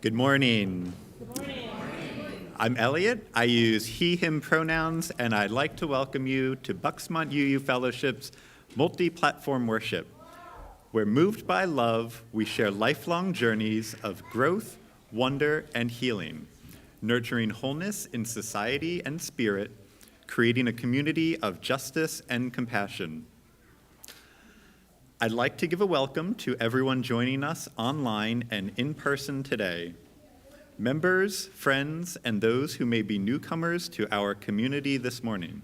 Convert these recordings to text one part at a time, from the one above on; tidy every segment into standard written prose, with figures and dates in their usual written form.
Good morning. Good morning. I'm Elliot. I use he, him pronouns, and I'd like to welcome you to Bucksmont UU Fellowship's multi-platform worship. Where moved by love, we share lifelong journeys of growth, wonder, and healing, nurturing wholeness in society and spirit, creating a community of justice and compassion. I'd like to give a welcome to everyone joining us online and in person today. Members, friends, and those who may be newcomers to our community this morning.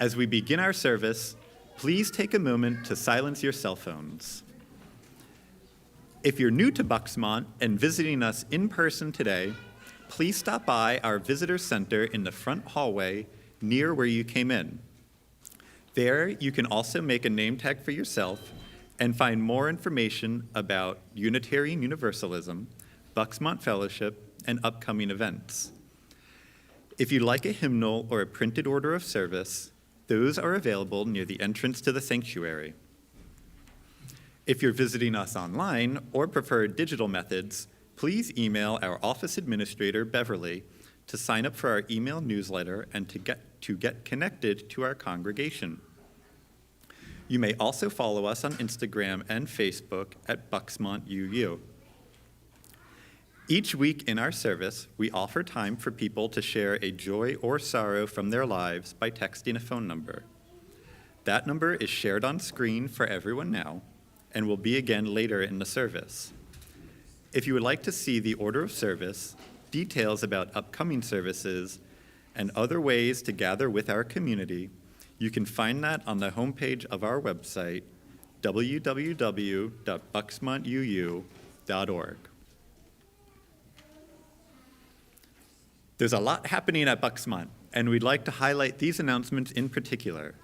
As we begin our service, please take a moment to silence your cell phones. If you're new to Bucksmont and visiting us in person today, please stop by our visitor center in the front hallway near where you came in. There, you can also make a name tag for yourself and find more information about Unitarian Universalism, Bucksmont Fellowship, and upcoming events. If you'd like a hymnal or a printed order of service, those are available near the entrance to the sanctuary. If you're visiting us online or prefer digital methods, please email our office administrator, Beverly, to sign up for our email newsletter and to get connected to our congregation. You may also follow us on Instagram and Facebook at Bucksmont UU. Each week in our service, we offer time for people to share a joy or sorrow from their lives by texting a phone number. That number is shared on screen for everyone now and will be again later in the service. If you would like to see the order of service, details about upcoming services, and other ways to gather with our community, you can find that on the homepage of our website, www.bucksmontuu.org. There's a lot happening at Bucksmont, and we'd like to highlight these announcements in particular.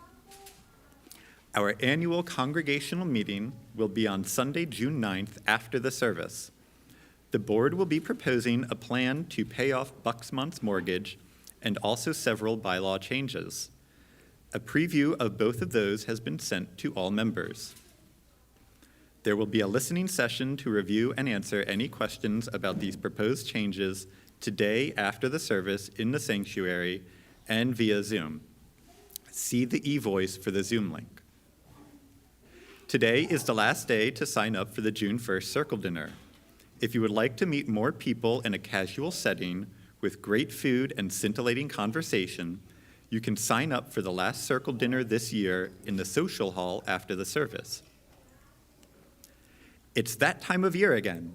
Our annual congregational meeting will be on Sunday, June 9th after the service. The board will be proposing a plan to pay off Bucksmont's mortgage and also several bylaw changes. A preview of both of those has been sent to all members. There will be a listening session to review and answer any questions about these proposed changes today after the service in the sanctuary and via Zoom. See the e-voice for the Zoom link. Today is the last day to sign up for the June 1st Circle Dinner. If you would like to meet more people in a casual setting with great food and scintillating conversation, you can sign up for the last Circle Dinner this year in the social hall after the service. It's that time of year again.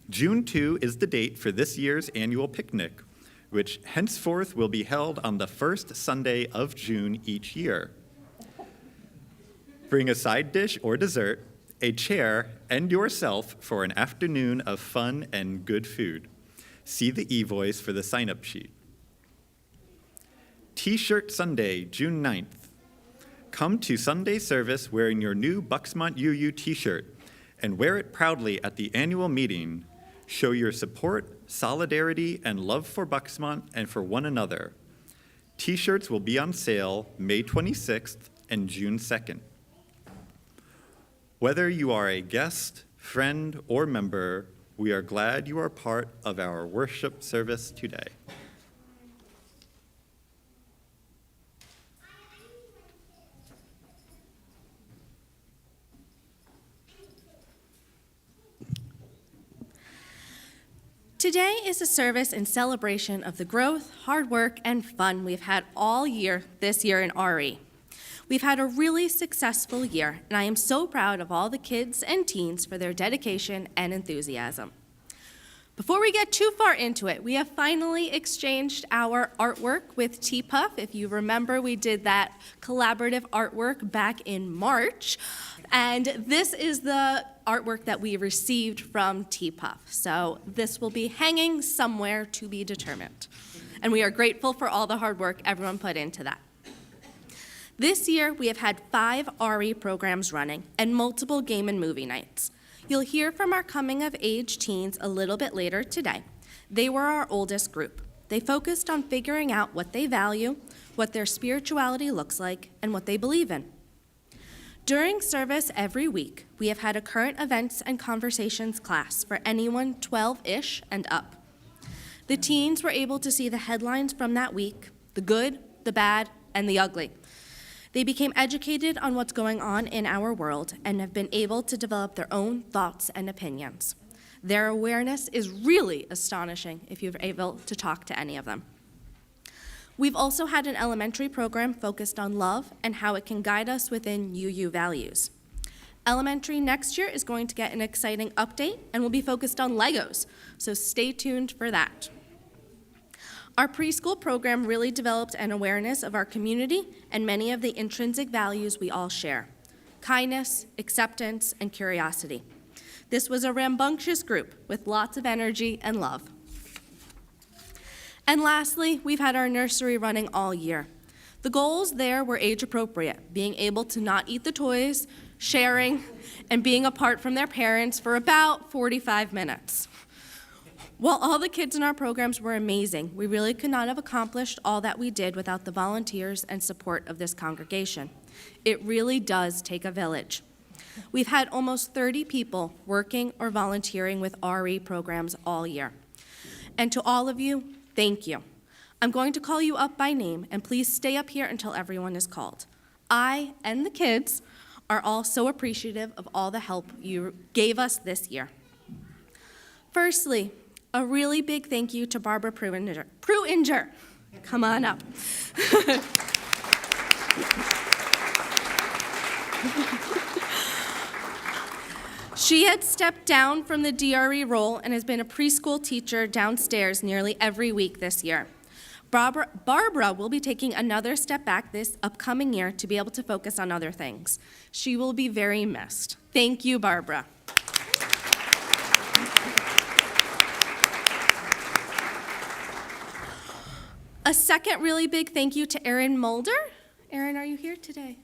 June 2 is the date for this year's annual picnic, which henceforth will be held on the first Sunday of June each year. Bring a side dish or dessert, a chair, and yourself for an afternoon of fun and good food. See the e-voice for the sign-up sheet. T-shirt Sunday, June 9th. Come to Sunday service wearing your new Bucksmont UU t-shirt and wear it proudly at the annual meeting. Show your support, solidarity, and love for Bucksmont and for one another. T-shirts will be on sale May 26th and June 2nd. Whether you are a guest, friend, or member, we are glad you are part of our worship service today. Today is a service in celebration of the growth, hard work, and fun we've had all year this year in RE. We've had a really successful year, and I am so proud of all the kids and teens for their dedication and enthusiasm. Before we get too far into it, we have finally exchanged our artwork with T-Puff. If you remember, we did that collaborative artwork back in March, and this is the artwork that we received from T-Puff. So this will be hanging somewhere to be determined, and we are grateful for all the hard work everyone put into that. This year, we have had 5 RE programs running and multiple game and movie nights. You'll hear from our coming-of-age teens a little bit later today. They were our oldest group. They focused on figuring out what they value, what their spirituality looks like, and what they believe in. During service every week, we have had a current events and conversations class for anyone 12-ish and up. The teens were able to see the headlines from that week, the good, the bad, and the ugly. They became educated on what's going on in our world and have been able to develop their own thoughts and opinions. Their awareness is really astonishing if you're able to talk to any of them. We've also had an elementary program focused on love and how it can guide us within UU values. Elementary next year is going to get an exciting update and will be focused on Legos, so stay tuned for that. Our preschool program really developed an awareness of our community and many of the intrinsic values we all share: kindness, acceptance, and curiosity. This was a rambunctious group with lots of energy and love. And lastly, we've had our nursery running all year. The goals there were age appropriate, being able to not eat the toys, sharing, and being apart from their parents for about 45 minutes. While all the kids in our programs were amazing, we really could not have accomplished all that we did without the volunteers and support of this congregation. It really does take a village. We've had almost 30 people working or volunteering with RE programs all year. And to all of you, thank you. I'm going to call you up by name, and please stay up here until everyone is called. I and the kids are all so appreciative of all the help you gave us this year. Firstly, a really big thank you to Barbara Pruinger. Come on up. She had stepped down from the DRE role and has been a preschool teacher downstairs nearly every week this year. Barbara will be taking another step back this upcoming year to be able to focus on other things. She will be very missed. Thank you, Barbara. A second really big thank you to Erin Mulder. Erin, are you here today?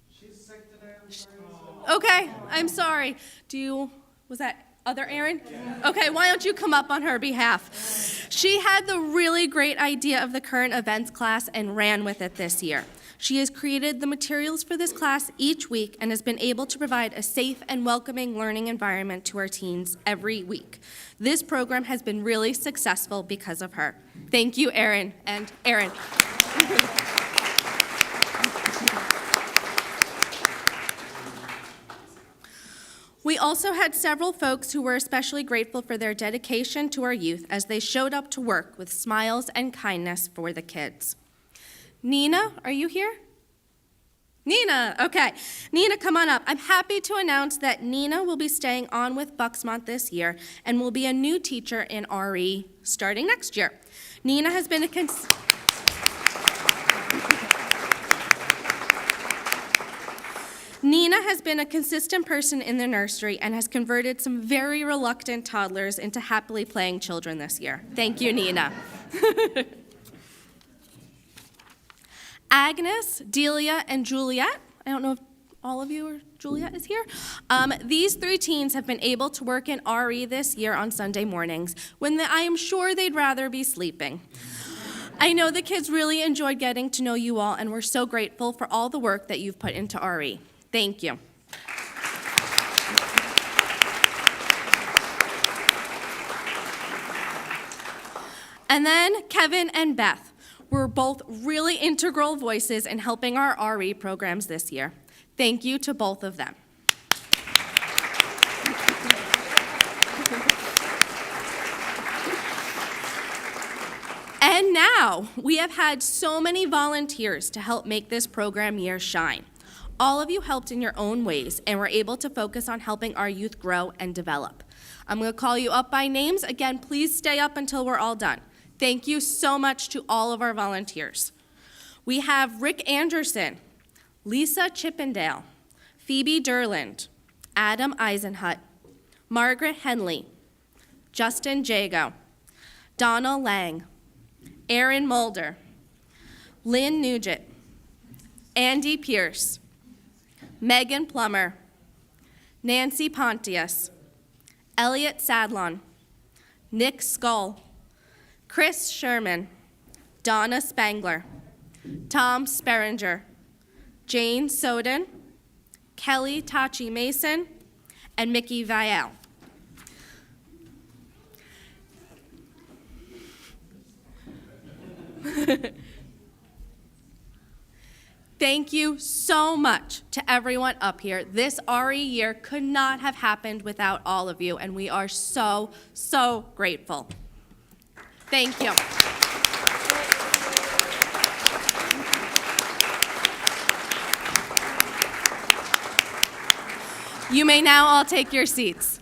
She's sick today. Okay, I'm sorry. Was that other Erin? Yeah. Okay, why don't you come up on her behalf? She had the really great idea of the current events class and ran with it this year. She has created the materials for this class each week and has been able to provide a safe and welcoming learning environment to our teens every week. This program has been really successful because of her. Thank you, Erin and Erin. We also had several folks who were especially grateful for their dedication to our youth as they showed up to work with smiles and kindness for the kids. Nina, are you here? Nina, okay. Nina, come on up. I'm happy to announce that Nina will be staying on with Bucksmont this year and will be a new teacher in RE starting next year. Nina has been a consistent person in the nursery and has converted some very reluctant toddlers into happily playing children this year. Thank you, Nina. Agnes, Delia, and Juliet, I don't know if all of you or Juliet is here. These three teens have been able to work in RE this year on Sunday mornings when I am sure they'd rather be sleeping. I know the kids really enjoyed getting to know you all, and we're so grateful for all the work that you've put into RE. Thank you. And then Kevin and Beth were both really integral voices in helping our RE programs this year. Thank you to both of them. And now, we have had so many volunteers to help make this program year shine. All of you helped in your own ways and were able to focus on helping our youth grow and develop. I'm going to call you up by names. Again, please stay up until we're all done. Thank you so much to all of our volunteers. We have Rick Anderson, Lisa Chippendale, Phoebe Derland, Adam Eisenhut, Margaret Henley, Justin Jago, Donna Lang, Erin Mulder, Lynn Nugent, Andy Pierce, Megan Plummer, Nancy Pontius, Elliot Sadlon, Nick Skull, Chris Sherman, Donna Spangler, Tom Sperringer, Jane Soden, Kelly Tachi Mason, and Mickey Vial. Thank you so much to everyone up here. This RE year could not have happened without all of you, and we are so, so grateful. Thank you. You may now all take your seats.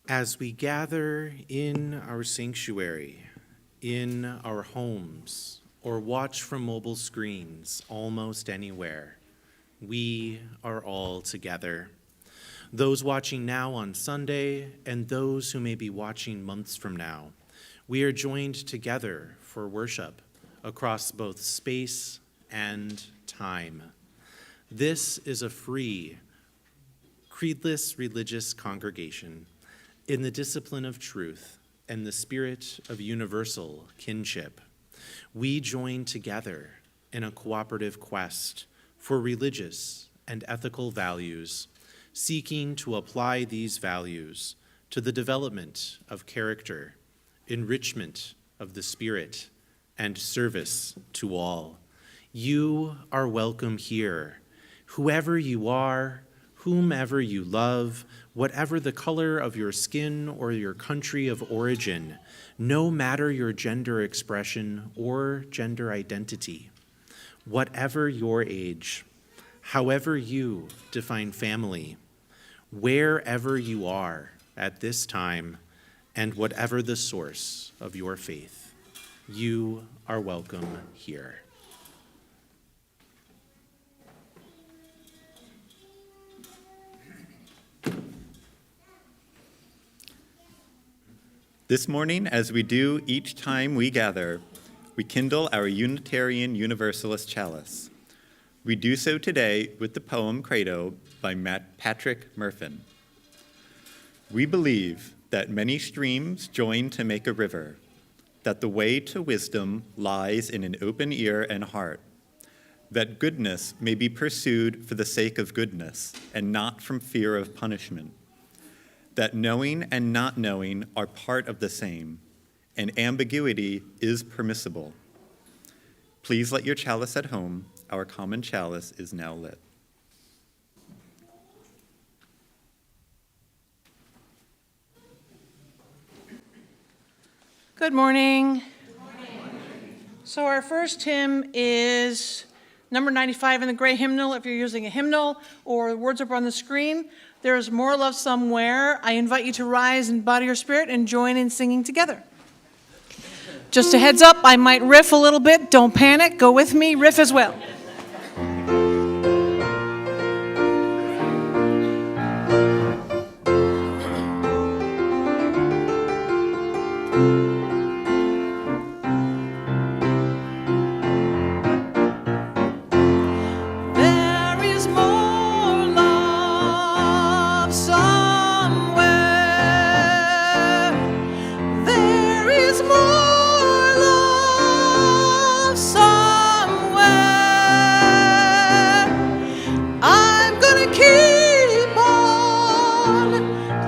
As we gather in our sanctuary, in our homes, or watch from mobile screens almost anywhere, we are all together. Those watching now on Sunday and those who may be watching months from now, we are joined together for worship across both space and time. This is a free, creedless religious congregation in the discipline of truth and the spirit of universal kinship. We join together in a cooperative quest for religious and ethical values, seeking to apply these values to the development of character, enrichment of the spirit, and service to all. You are welcome here. Whoever you are, whomever you love, whatever the color of your skin or your country of origin, no matter your gender expression or gender identity, whatever your age, however you define family, wherever you are at this time, and whatever the source of your faith, you are welcome here. This morning, as we do each time we gather, we kindle our Unitarian Universalist chalice. We do so today with the poem Credo by Patrick Murphin. We believe that many streams join to make a river, that the way to wisdom lies in an open ear and heart, that goodness may be pursued for the sake of goodness and not from fear of punishment, that knowing and not knowing are part of the same, and ambiguity is permissible, Please let your chalice at home. Our common chalice is now lit. Good morning. So our first hymn is number 95 in the gray hymnal, if you're using a hymnal, or the words up on the screen. There's More Love Somewhere. I invite you to rise in body or spirit and join in singing together. Just a heads up, I might riff a little bit. Don't panic. Go with me. Riff as well. There is more love somewhere. There is more love somewhere. I'm gonna keep on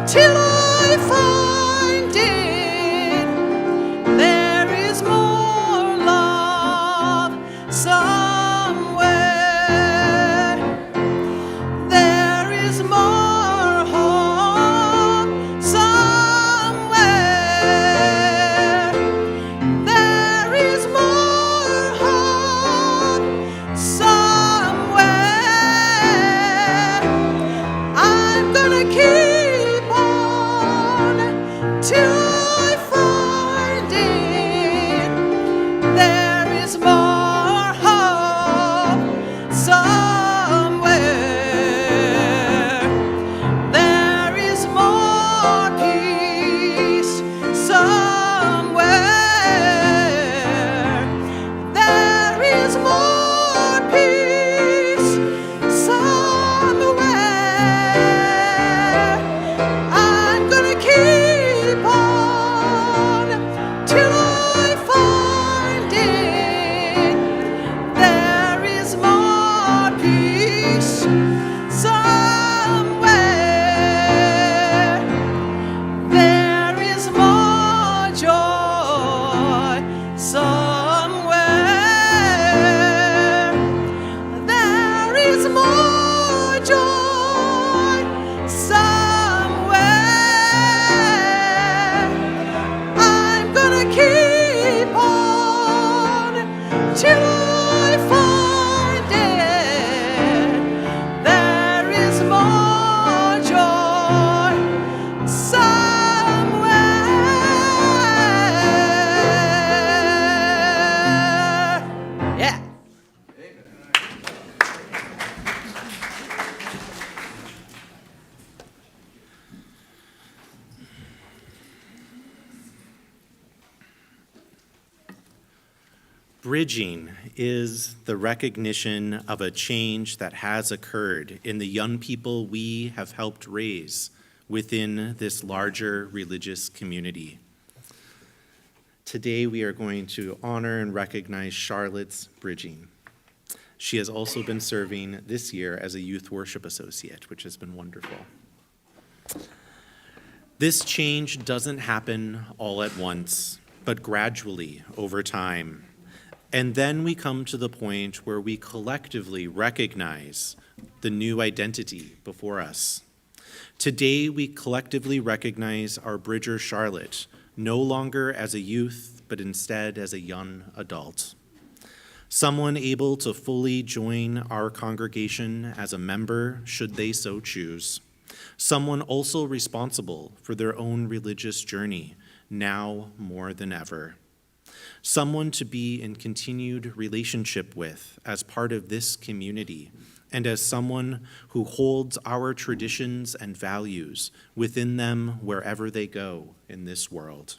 till I find it. There is more love somewhere. There is more hope somewhere. There is more hope somewhere. I'm gonna keep on till I find it. There is more hope somewhere. There is more peace somewhere. There is more peace somewhere. I'm gonna keep on till I find it. There is more peace somewhere. There is more joy somewhere. There is more joy somewhere. I'm gonna keep on till I find it. There is more joy somewhere. Yeah. Bridging is the recognition of a change that has occurred in the young people we have helped raise within this larger religious community. Today, we are going to honor and recognize Charlotte's bridging. She has also been serving this year as a youth worship associate, which has been wonderful. This change doesn't happen all at once, but gradually over time. And then we come to the point where we collectively recognize the new identity before us. Today, we collectively recognize our Bridger Charlotte, no longer as a youth, but instead as a young adult. Someone able to fully join our congregation as a member, should they so choose. Someone also responsible for their own religious journey, now more than ever. Someone to be in continued relationship with as part of this community, and as someone who holds our traditions and values within them wherever they go in this world.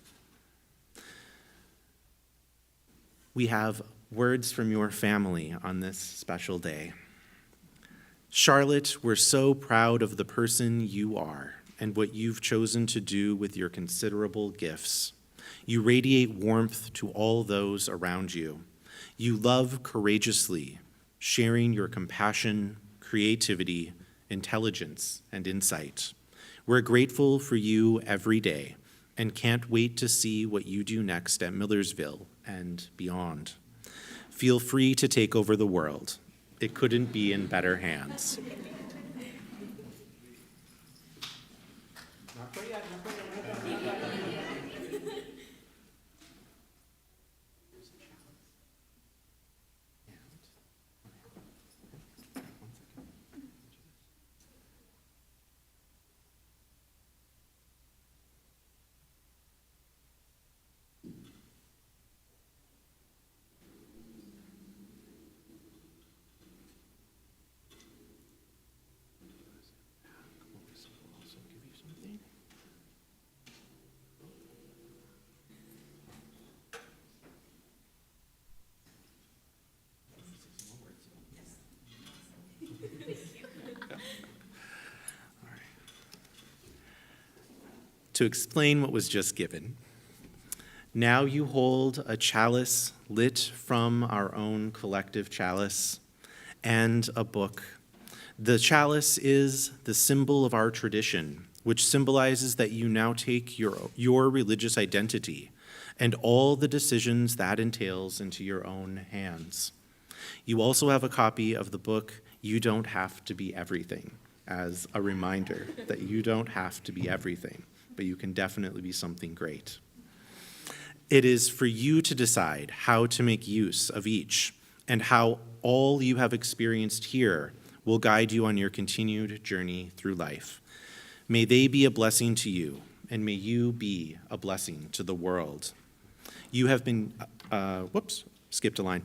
We have words from your family on this special day. Charlotte, we're so proud of the person you are and what you've chosen to do with your considerable gifts. You radiate warmth to all those around you. You love courageously, sharing your compassion, creativity, intelligence, and insight. We're grateful for you every day and can't wait to see what you do next at Millersville and beyond. Feel free to take over the world. It couldn't be in better hands. To explain what was just given, now you hold a chalice lit from our own collective chalice and a book. The chalice is the symbol of our tradition, which symbolizes that you now take your religious identity and all the decisions that entails into your own hands. You also have a copy of the book, You Don't Have to Be Everything, as a reminder that you don't have to be everything, but you can definitely be something great. It is for you to decide how to make use of each and how all you have experienced here will guide you on your continued journey through life. May they be a blessing to you, and may you be a blessing to the world. You have been, skipped a line.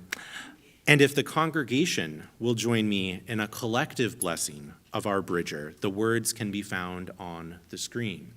And if the congregation will join me in a collective blessing of our Bridger, the words can be found on the screen.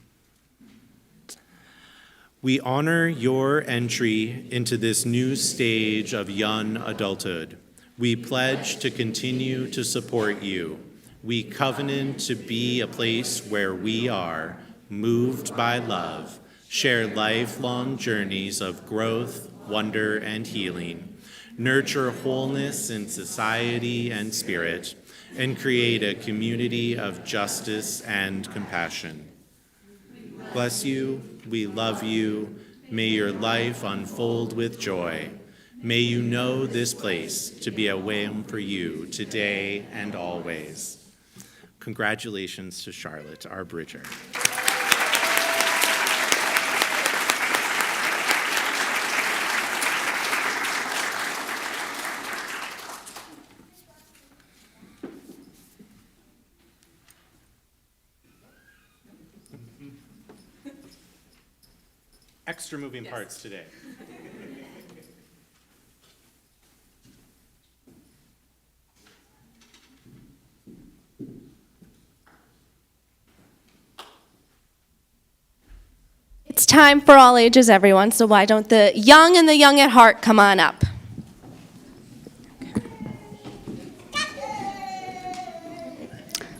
We honor your entry into this new stage of young adulthood. We pledge to continue to support you. We covenant to be a place where we are moved by love, share lifelong journeys of growth, wonder, and healing, nurture wholeness in society and spirit, and create a community of justice and compassion. Bless you, we love you. May your life unfold with joy. May you know this place to be a home for you today and always. Congratulations to Charlotte, our Bridger. Extra moving parts today. It's time for all ages, everyone, so why don't the young and the young at heart come on up?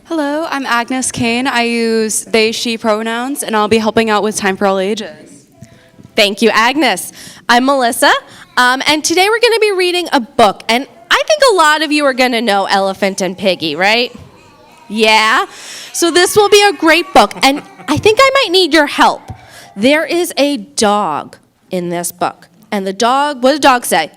Hello, I'm Agnes Kane. I use they, she pronouns, and I'll be helping out with Time for All Ages. Thank you, Agnes. I'm Melissa, and today we're going to be reading a book, and I think a lot of you are going to know Elephant and Piggie, right? Yeah? So this will be a great book, and I think I might need your help. There is a dog in this book, and the dog, what does the dog say?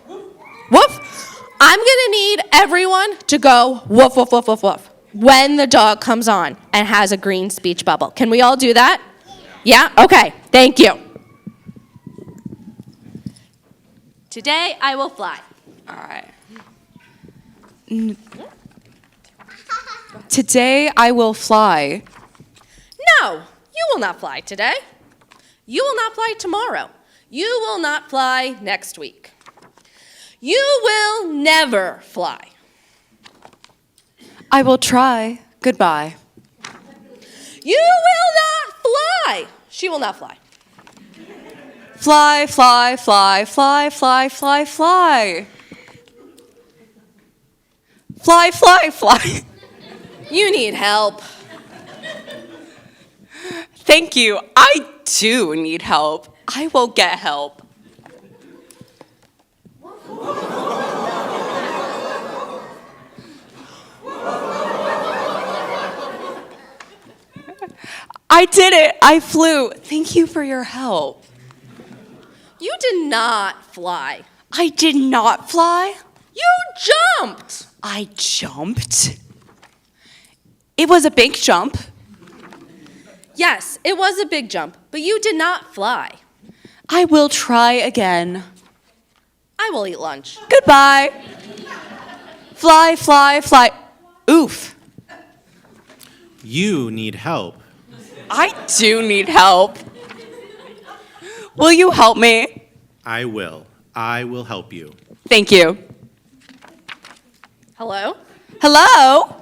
Woof. I'm going to need everyone to go woof, woof, woof, woof, woof when the dog comes on and has a green speech bubble. Can we all do that? Yeah? Okay, thank you. Today, I will fly. All right. Today I will fly. No, you will not fly today. You will not fly tomorrow. You will not fly next week. You will never fly. I will try. Goodbye. You will not fly. She will not fly. Fly, fly, fly, fly, fly, fly, fly. Fly, fly, fly. You need help. Thank you. I do need help. I will get help. I did it. I flew. Thank you for your help. You did not fly. I did not fly. You jumped! I jumped. It was a big jump. Yes, it was a big jump, but you did not fly. I will try again. I will eat lunch. Goodbye. Fly, fly, fly. Oof. You need help. I do need help. Will you help me? I will. I will help you. Thank you. Hello? Hello?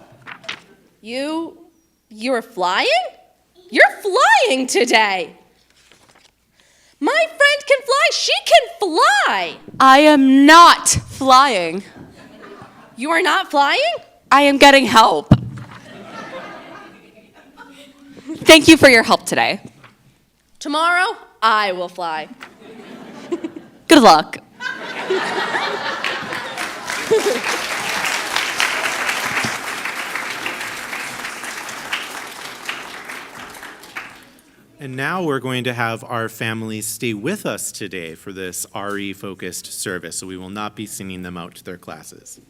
You're flying? You're flying today. My friend can fly. She can fly. I am not flying. You are not flying? I am getting help. Thank you for your help today. Tomorrow, I will fly. Good luck. And now we're going to have our families stay with us today for this RE-focused service, so we will not be sending them out to their classes.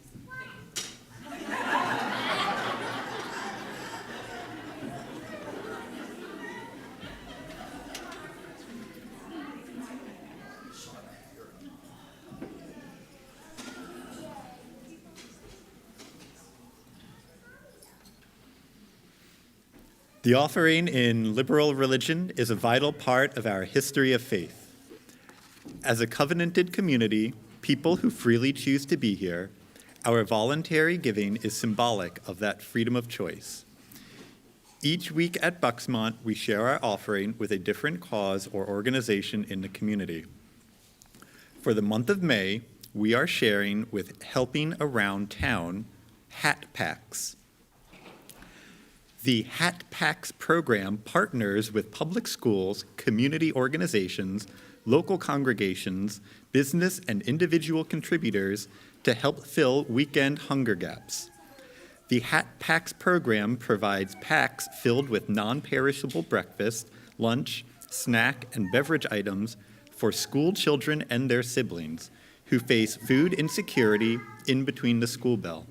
The offering in liberal religion is a vital part of our history of faith. As a covenanted community, people who freely choose to be here, our voluntary giving is symbolic of that freedom of choice. Each week at Bucksmont, we share our offering with a different cause or organization in the community. For the month of May, we are sharing with Helping Around Town Hat Packs. The Hat Packs program partners with public schools, community organizations, local congregations, business and individual contributors to help fill weekend hunger gaps. The Hat Packs program provides packs filled with non-perishable breakfast, lunch, snack, and beverage items for school children and their siblings who face food insecurity in between the school bell.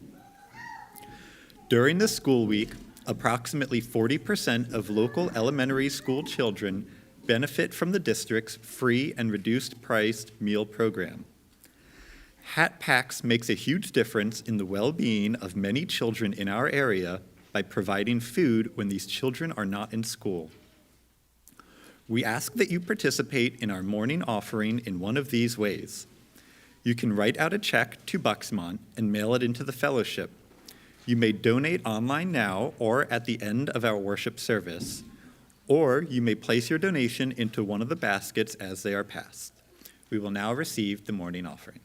During the school week, approximately 40% of local elementary school children benefit from the district's free and reduced-priced meal program. Hat Packs makes a huge difference in the well-being of many children in our area by providing food when these children are not in school. We ask that you participate in our morning offering in one of these ways. You can write out a check to Bucksmont and mail it into the fellowship. You may donate online now or at the end of our worship service, or you may place your donation into one of the baskets as they are passed. We will now receive the morning offering.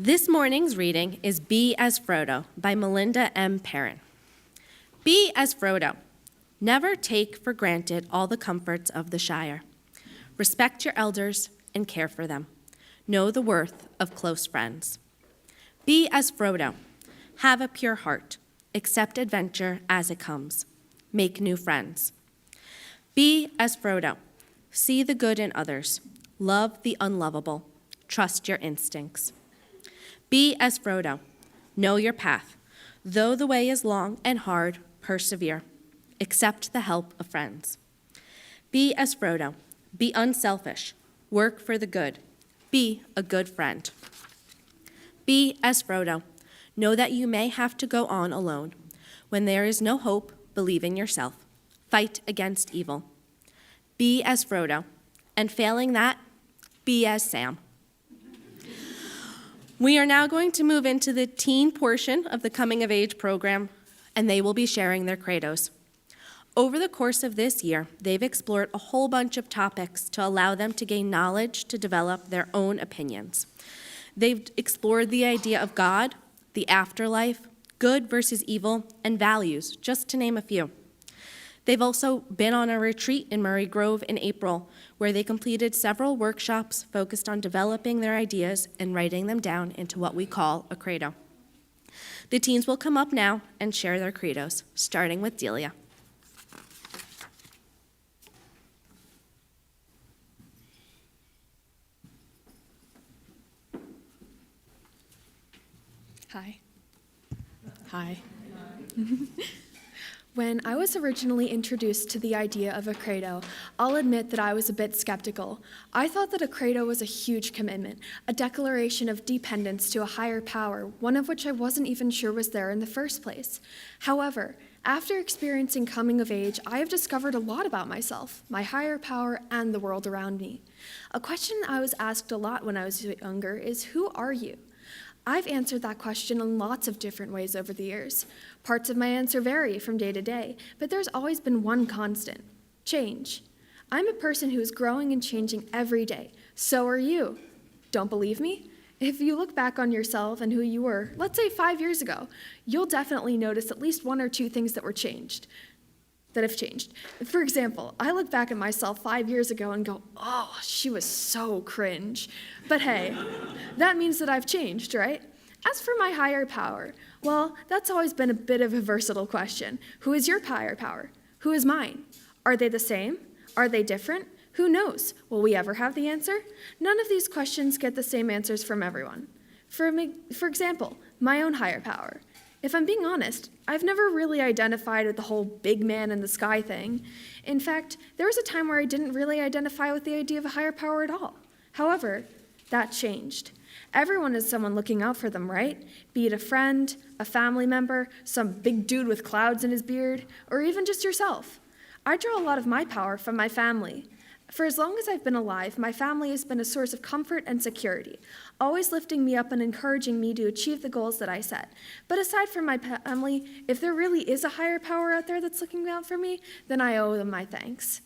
This morning's reading is Be as Frodo by Melinda M. Perrin. Be as Frodo. Never take for granted all the comforts of the Shire. Respect your elders and care for them. Know the worth of close friends. Be as Frodo. Have a pure heart. Accept adventure as it comes. Make new friends. Be as Frodo. See the good in others. Love the unlovable. Trust your instincts. Be as Frodo. Know your path. Though the way is long and hard, persevere. Accept the help of friends. Be as Frodo. Be unselfish. Work for the good. Be a good friend. Be as Frodo. Know that you may have to go on alone. When there is no hope, believe in yourself. Fight against evil. Be as Frodo. And failing that, be as Sam. We are now going to move into the teen portion of the Coming of Age program, and they will be sharing their credos. Over the course of this year, they've explored a whole bunch of topics to allow them to gain knowledge to develop their own opinions. They've explored the idea of God, the afterlife, good versus evil, and values, just to name a few. They've also been on a retreat in Murray Grove in April, where they completed several workshops focused on developing their ideas and writing them down into what we call a credo. The teens will come up now and share their credos, starting with Delia. Hi. Hi. When I was originally introduced to the idea of a credo, I'll admit that I was a bit skeptical. I thought that a credo was a huge commitment, a declaration of dependence to a higher power, one of which I wasn't even sure was there in the first place. However, after experiencing coming of age, I have discovered a lot about myself, my higher power, and the world around me. A question I was asked a lot when I was younger is, who are you? I've answered that question in lots of different ways over the years. Parts of my answer vary from day to day, but there's always been one constant: change. I'm a person who is growing and changing every day. So are you. Don't believe me? If you look back on yourself and who you were, let's say 5 years ago, you'll definitely notice at least one or two things that have changed. For example, I look back at myself 5 years ago and go, oh, she was so cringe. But hey, that means that I've changed, right? As for my higher power, well, that's always been a bit of a versatile question. Who is your higher power? Who is mine? Are they the same? Are they different? Who knows? Will we ever have the answer? None of these questions get the same answers from everyone. For example, my own higher power. If I'm being honest, I've never really identified with the whole big man in the sky thing. In fact, there was a time where I didn't really identify with the idea of a higher power at all. However, that changed. Everyone is someone looking out for them, right? Be it a friend, a family member, some big dude with clouds in his beard, or even just yourself. I draw a lot of my power from my family. For as long as I've been alive, my family has been a source of comfort and security, always lifting me up and encouraging me to achieve the goals that I set. But aside from my family, if there really is a higher power out there that's looking out for me, then I owe them my thanks.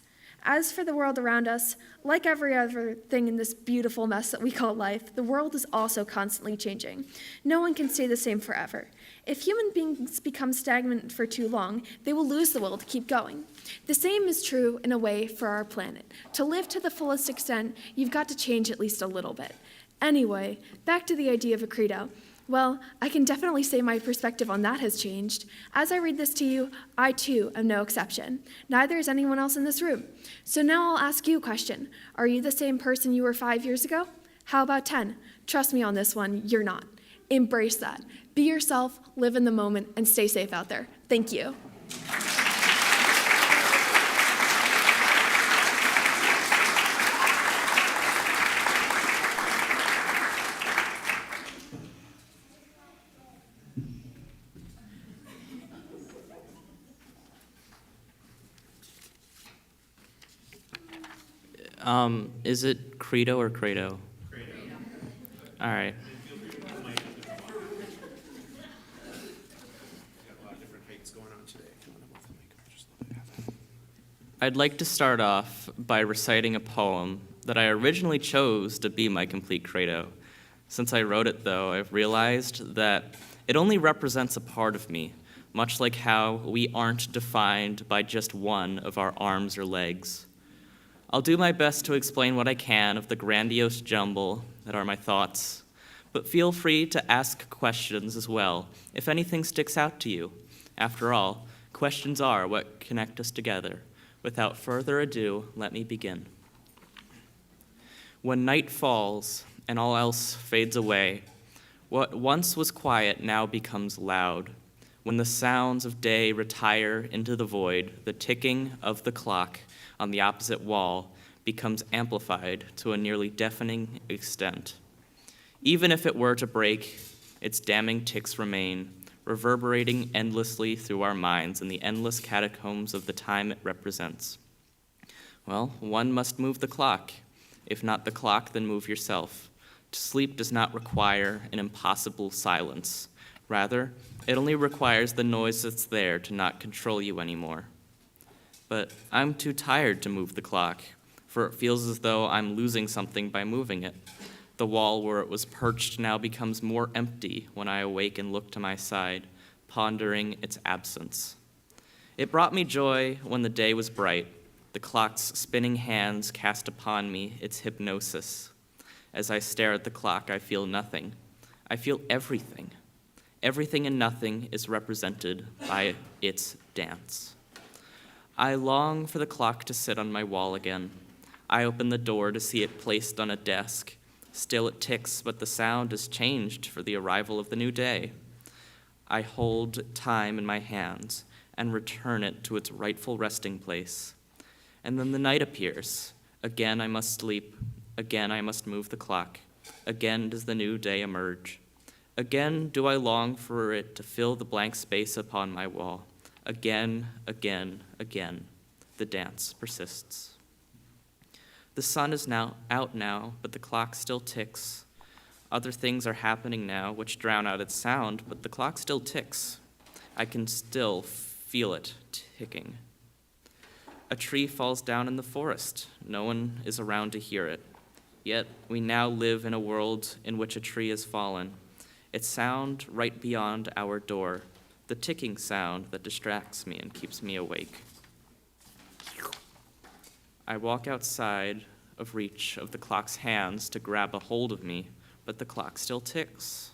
As for the world around us, like every other thing in this beautiful mess that we call life, the world is also constantly changing. No one can stay the same forever. If human beings become stagnant for too long, they will lose the will to keep going. The same is true, in a way, for our planet. To live to the fullest extent, you've got to change at least a little bit. Anyway, back to the idea of a credo. Well, I can definitely say my perspective on that has changed. As I read this to you, I too am no exception. Neither is anyone else in this room. So now I'll ask you a question. Are you the same person you were 5 years ago? How about 10? Trust me on this one, you're not. Embrace that. Be yourself, live in the moment, and stay safe out there. Thank you. Is it credo or credo? Credo. All right. I'd like to start off by reciting a poem that I originally chose to be my complete credo. Since I wrote it, though, I've realized that it only represents a part of me, much like how we aren't defined by just one of our arms or legs. I'll do my best to explain what I can of the grandiose jumble that are my thoughts, but feel free to ask questions as well if anything sticks out to you. After all, questions are what connect us together. Without further ado, let me begin. When night falls and all else fades away, what once was quiet now becomes loud. When the sounds of day retire into the void, the ticking of the clock on the opposite wall becomes amplified to a nearly deafening extent. Even if it were to break, its damning ticks remain, reverberating endlessly through our minds in the endless catacombs of the time it represents. Well, one must move the clock. If not the clock, then move yourself. Sleep does not require an impossible silence. Rather, it only requires the noise that's there to not control you anymore. But I'm too tired to move the clock, for it feels as though I'm losing something by moving it. The wall where it was perched now becomes more empty when I awake and look to my side, pondering its absence. It brought me joy when the day was bright. The clock's spinning hands cast upon me its hypnosis. As I stare at the clock, I feel nothing. I feel everything. Everything and nothing is represented by its dance. I long for the clock to sit on my wall again. I open the door to see it placed on a desk. Still it ticks, but the sound has changed for the arrival of the new day. I hold time in my hands and return it to its rightful resting place. And then the night appears. Again I must sleep. Again I must move the clock. Again does the new day emerge. Again do I long for it to fill the blank space upon my wall. Again, again, again, the dance persists. The sun is now out now, but the clock still ticks. Other things are happening now which drown out its sound, but the clock still ticks. I can still feel it ticking. A tree falls down in the forest. No one is around to hear it. Yet we now live in a world in which a tree has fallen. Its sound right beyond our door, the ticking sound that distracts me and keeps me awake. I walk outside of reach of the clock's hands to grab a hold of me, but the clock still ticks.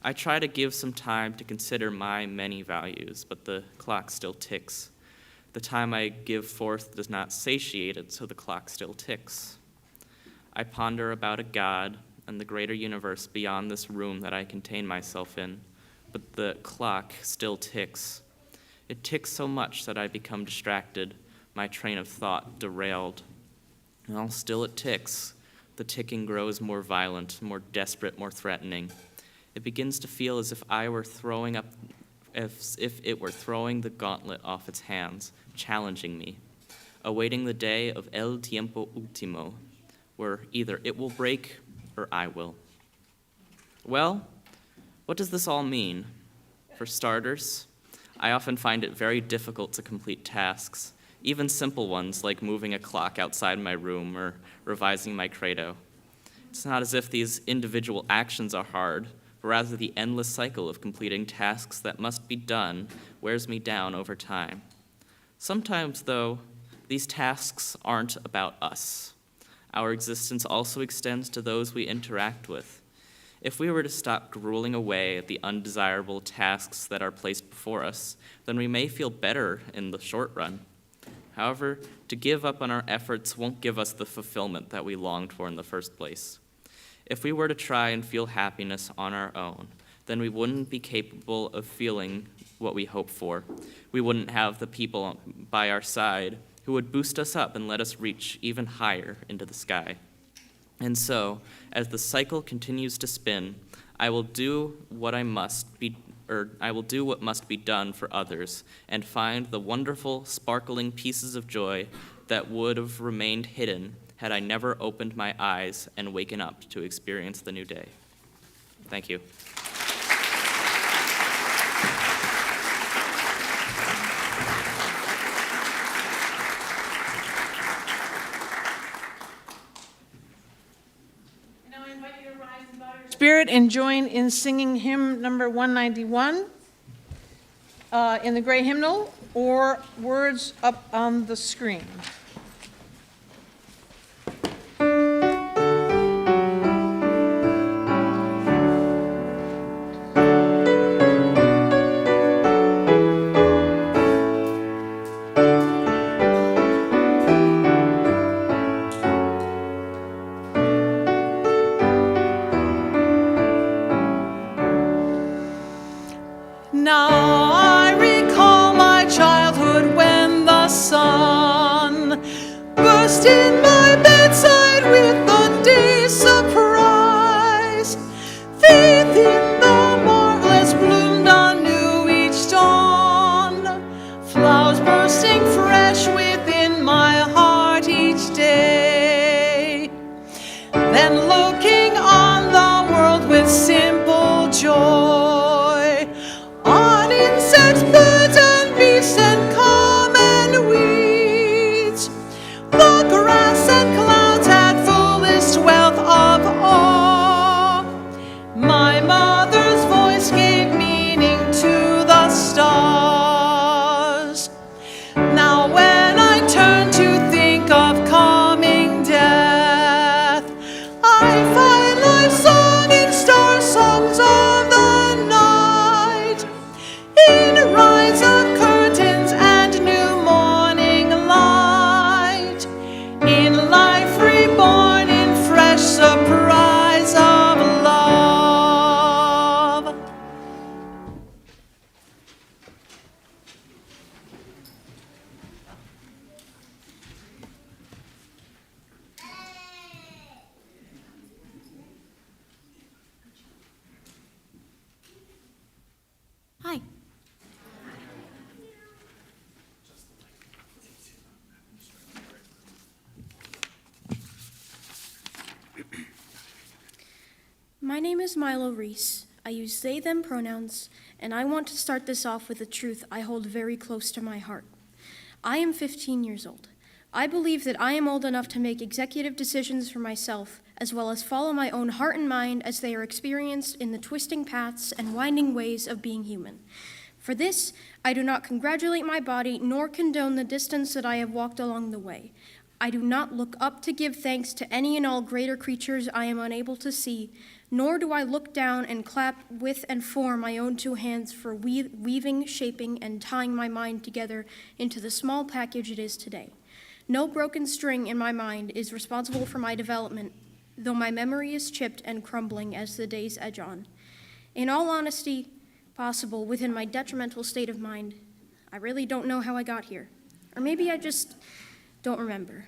I try to give some time to consider my many values, but the clock still ticks. The time I give forth does not satiate it, so the clock still ticks. I ponder about a God and the greater universe beyond this room that I contain myself in, but the clock still ticks. It ticks so much that I become distracted, my train of thought derailed. Well, still it ticks. The ticking grows more violent, more desperate, more threatening. It begins to feel as if it were throwing the gauntlet off its hands, challenging me, awaiting the day of el tiempo ultimo, where either it will break or I will. Well, what does this all mean? For starters, I often find it very difficult to complete tasks, even simple ones like moving a clock outside my room or revising my credo. It's not as if these individual actions are hard, but rather the endless cycle of completing tasks that must be done wears me down over time. Sometimes, though, these tasks aren't about us. Our existence also extends to those we interact with. If we were to stop grueling away at the undesirable tasks that are placed before us, then we may feel better in the short run. However, to give up on our efforts won't give us the fulfillment that we longed for in the first place. If we were to try and feel happiness on our own, then we wouldn't be capable of feeling what we hope for. We wouldn't have the people by our side who would boost us up and let us reach even higher into the sky. And so, as the cycle continues to spin, I will do what must be done for others and find the wonderful, sparkling pieces of joy that would have remained hidden had I never opened my eyes and waken up to experience the new day. Thank you. And now I invite you to rise and bow yourselves. spirit and join in singing hymn number 191 in the gray hymnal, or words up on the screen. Now I recall my childhood when the sun burst in my bedside with the day's surprise. Faith in the marvelous bloomed anew each dawn, flowers bursting fresh within my heart each day. Then looking on the world with simple joy, on insects, birds, and beasts, and common weeds, the grass and clouds had fullest wealth of awe. My mother's voice gave meaning to the stars. Now when I turn to think of coming death, I find life's song in star songs of the night, in rise of curtains and new morning light, in life reborn in fresh surprise of love. Hi. My name is Milo Reese. I use they, them pronouns, and I want to start this off with a truth I hold very close to my heart. I am 15 years old. I believe that I am old enough to make executive decisions for myself, as well as follow my own heart and mind as they are experienced in the twisting paths and winding ways of being human. For this, I do not congratulate my body nor condone the distance that I have walked along the way. I do not look up to give thanks to any and all greater creatures I am unable to see, nor do I look down and clap with and for my own two hands for weaving, shaping, and tying my mind together into the small package it is today. No broken string in my mind is responsible for my development, though my memory is chipped and crumbling as the days edge on. In all honesty possible within my detrimental state of mind, I really don't know how I got here. Or maybe I just don't remember.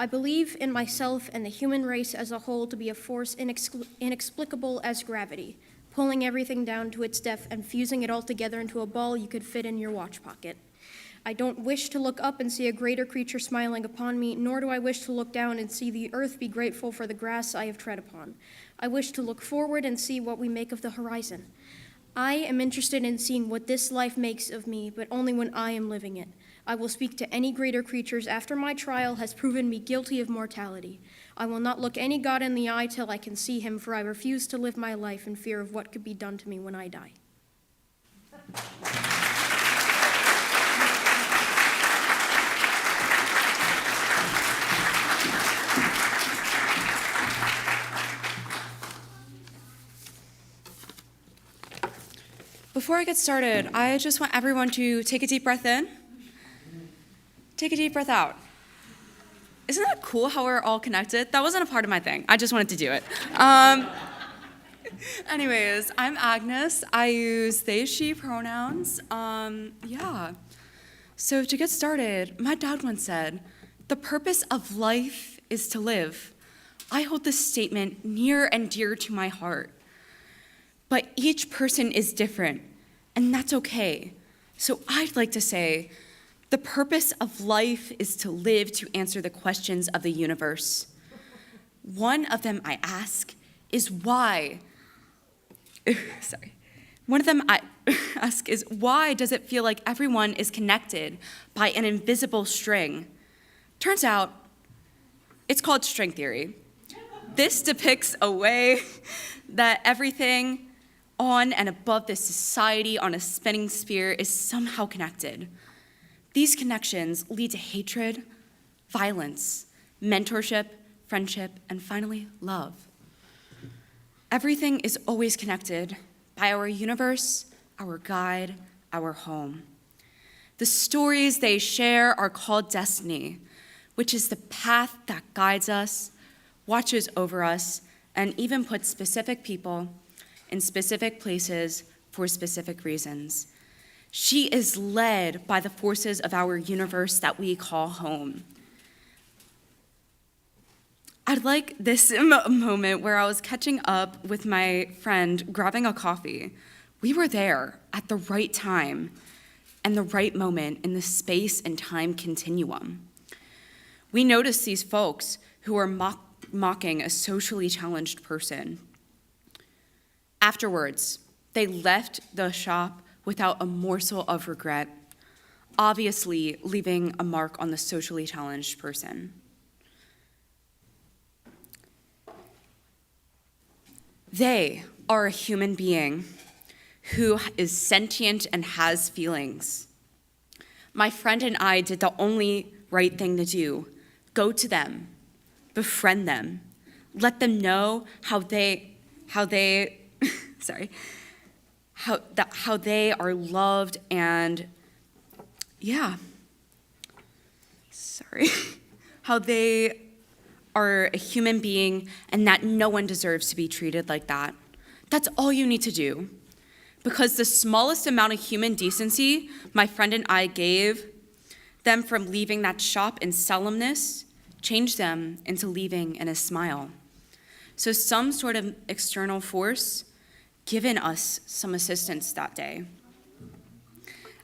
I believe in myself and the human race as a whole to be a force inexplicable as gravity, pulling everything down to its depth and fusing it all together into a ball you could fit in your watch pocket. I don't wish to look up and see a greater creature smiling upon me, nor do I wish to look down and see the earth be grateful for the grass I have tread upon. I wish to look forward and see what we make of the horizon. I am interested in seeing what this life makes of me, but only when I am living it. I will speak to any greater creatures after my trial has proven me guilty of mortality. I will not look any God in the eye till I can see him, for I refuse to live my life in fear of what could be done to me when I die. Before I get started, I just want everyone to take a deep breath in. Take a deep breath out. Isn't that cool how we're all connected? That wasn't a part of my thing. I just wanted to do it. Anyways, I'm Agnes. I use they, she pronouns. So to get started, my dad once said, "The purpose of life is to live." I hold this statement near and dear to my heart. But each person is different, and that's okay. So I'd like to say, the purpose of life is to live to answer the questions of the universe. One of them I ask is why? One of them I ask is why does it feel like everyone is connected by an invisible string? Turns out, it's called string theory. This depicts a way that everything on and above this society on a spinning sphere is somehow connected. These connections lead to hatred, violence, mentorship, friendship, and finally, love. Everything is always connected by our universe, our guide, our home. The stories they share are called destiny, which is the path that guides us, watches over us, and even puts specific people in specific places for specific reasons. She is led by the forces of our universe that we call home. I'd like this moment where I was catching up with my friend, grabbing a coffee. We were there at the right time and the right moment in the space and time continuum. We noticed these folks who were mocking a socially challenged person. Afterwards, they left the shop without a morsel of regret, obviously leaving a mark on the socially challenged person. They are a human being who is sentient and has feelings. My friend and I did the only right thing to do: go to them, befriend them, let them know how they are loved and how they are a human being and that no one deserves to be treated like that. That's all you need to do. Because the smallest amount of human decency my friend and I gave them from leaving that shop in solemnness changed them into leaving in a smile. So some sort of external force given us some assistance that day.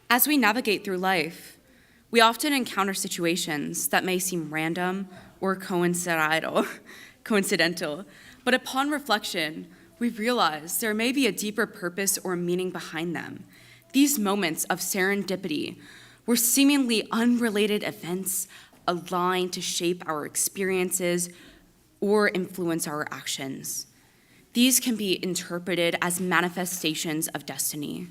As we navigate through life, we often encounter situations that may seem random or coincidental, but upon reflection, we realize there may be a deeper purpose or meaning behind them. These moments of serendipity were seemingly unrelated events aligned to shape our experiences or influence our actions. These can be interpreted as manifestations of destiny,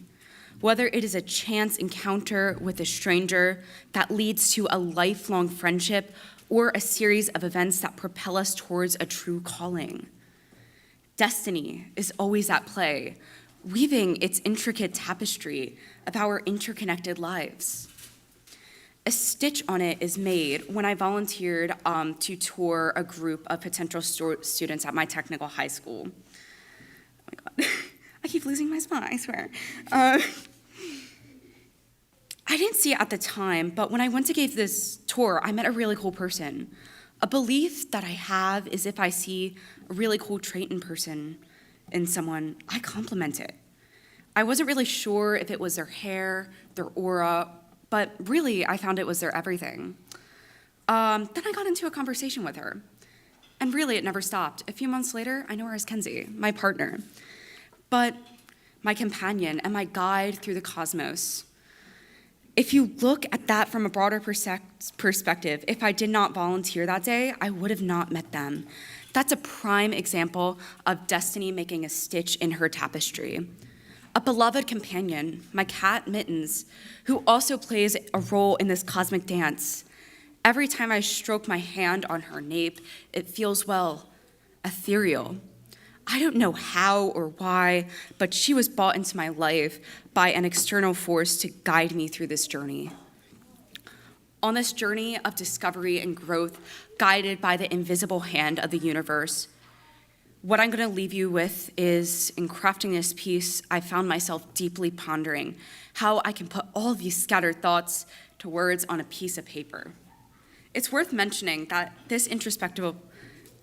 whether it is a chance encounter with a stranger that leads to a lifelong friendship or a series of events that propel us towards a true calling. Destiny is always at play, weaving its intricate tapestry of our interconnected lives. A stitch on it is made when I volunteered to tour a group of potential students at my technical high school. Oh my God, I keep losing my spot, I swear. I didn't see it at the time, but when I went to give this tour, I met a really cool person. A belief that I have is if I see a really cool trait in someone, I compliment it. I wasn't really sure if it was their hair, their aura, but really I found it was their everything. Then I got into a conversation with her, and really it never stopped. A few months later, I know her as Kenzie, my partner, but my companion and my guide through the cosmos. If you look at that from a broader perspective, if I did not volunteer that day, I would have not met them. That's a prime example of destiny making a stitch in her tapestry. A beloved companion, my cat Mittens, who also plays a role in this cosmic dance. Every time I stroke my hand on her nape, it feels, well, ethereal. I don't know how or why, but she was brought into my life by an external force to guide me through this journey. On this journey of discovery and growth, guided by the invisible hand of the universe, what I'm going to leave you with is, in crafting this piece, I found myself deeply pondering how I can put all these scattered thoughts to words on a piece of paper. It's worth mentioning that this introspective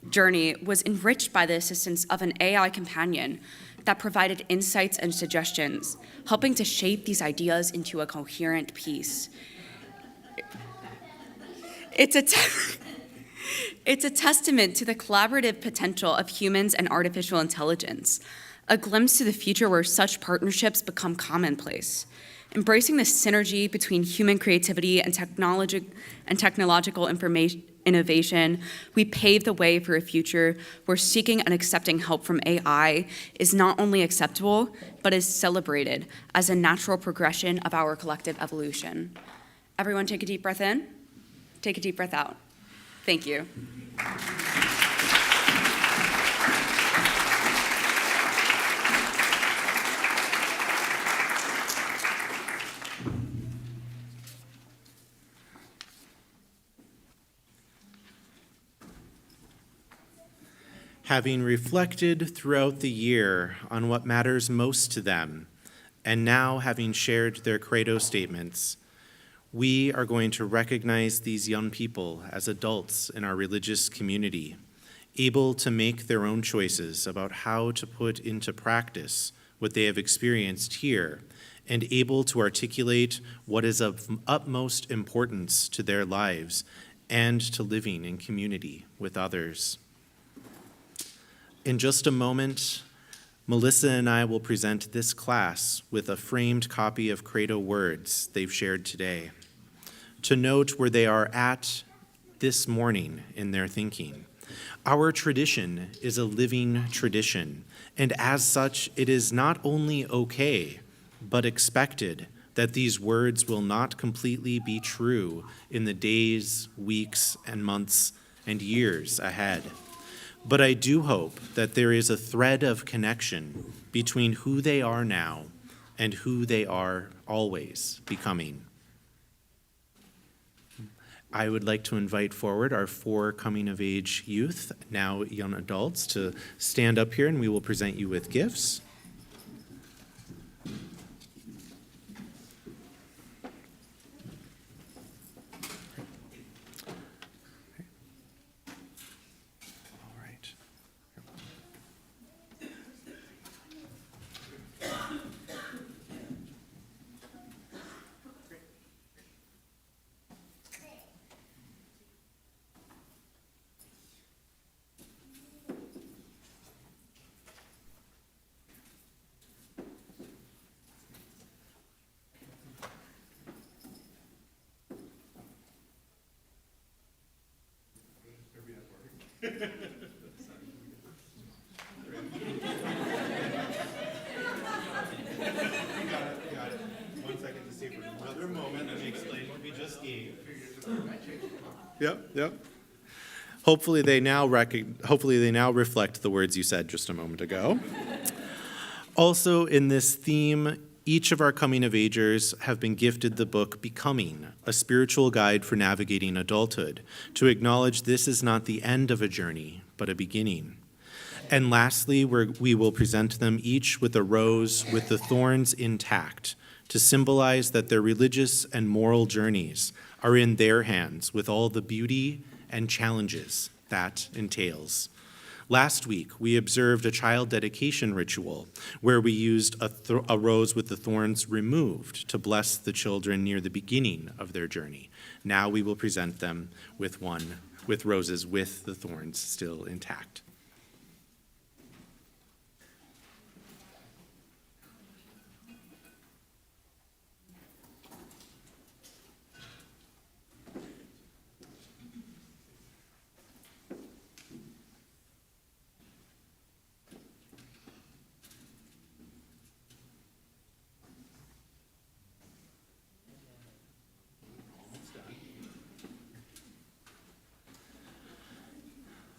journey was enriched by the assistance of an AI companion that provided insights and suggestions, helping to shape these ideas into a coherent piece. It's a testament to the collaborative potential of humans and artificial intelligence, a glimpse to the future where such partnerships become commonplace. Embracing the synergy between human creativity and technological innovation, we pave the way for a future where seeking and accepting help from AI is not only acceptable, but is celebrated as a natural progression of our collective evolution. Everyone take a deep breath in, take a deep breath out. Thank you. Having reflected throughout the year on what matters most to them, and now having shared their credo statements, we are going to recognize these young people as adults in our religious community, able to make their own choices about how to put into practice what they have experienced here, and able to articulate what is of utmost importance to their lives and to living in community with others. In just a moment, Melissa and I will present this class with a framed copy of Credo words they've shared today, to note where they are at this morning in their thinking. Our tradition is a living tradition, and as such, it is not only okay, but expected that these words will not completely be true in the days, weeks, and months, and years ahead. But I do hope that there is a thread of connection between who they are now and who they are always becoming. I would like to invite forward our 4 coming-of-age youth, now young adults, to stand up here, and we will present you with gifts. All right. One second to savor another moment and explain what we just gave. Yep. Hopefully they now reflect the words you said just a moment ago. Also in this theme, each of our coming-of-agers have been gifted the book Becoming, a spiritual guide for navigating adulthood, to acknowledge this is not the end of a journey, but a beginning. And lastly, we will present them each with a rose with the thorns intact, to symbolize that their religious and moral journeys are in their hands with all the beauty and challenges that entails. Last week, we observed a child dedication ritual where we used a rose with the thorns removed to bless the children near the beginning of their journey. Now we will present them with roses with the thorns still intact.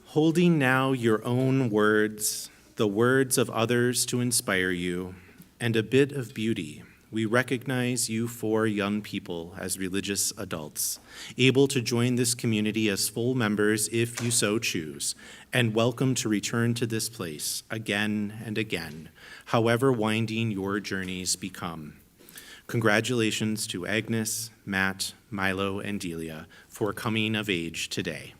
Holding now your own words, the words of others to inspire you, and a bit of beauty, we recognize you 4 young people as religious adults, able to join this community as full members if you so choose, and welcome to return to this place again and again, however winding your journeys become. Congratulations to Agnes, Matt, Milo, and Delia for coming of age today.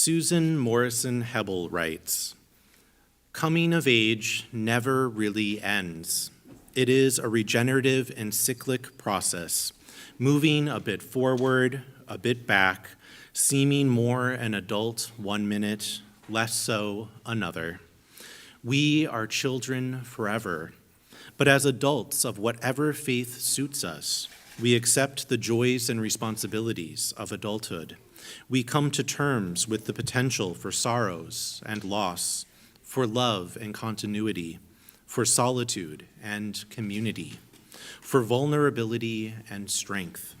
Susan Morrison Hebel writes, "Coming of age never really ends. It is a regenerative and cyclic process, moving a bit forward, a bit back, seeming more an adult 1 minute, less so another. We are children forever, but as adults of whatever faith suits us, we accept the joys and responsibilities of adulthood. We come to terms with the potential for sorrows and loss, for love and continuity, for solitude and community, for vulnerability and strength.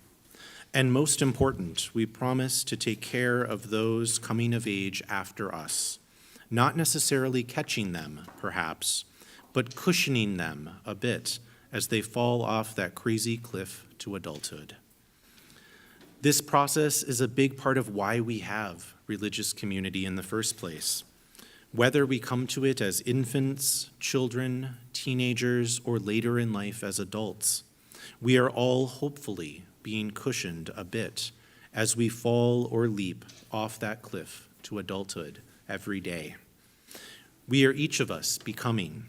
And most important, we promise to take care of those coming of age after us, not necessarily catching them, perhaps, but cushioning them a bit as they fall off that crazy cliff to adulthood. This process is a big part of why we have religious community in the first place. Whether we come to it as infants, children, teenagers, or later in life as adults, we are all hopefully being cushioned a bit as we fall or leap off that cliff to adulthood every day. We are each of us becoming,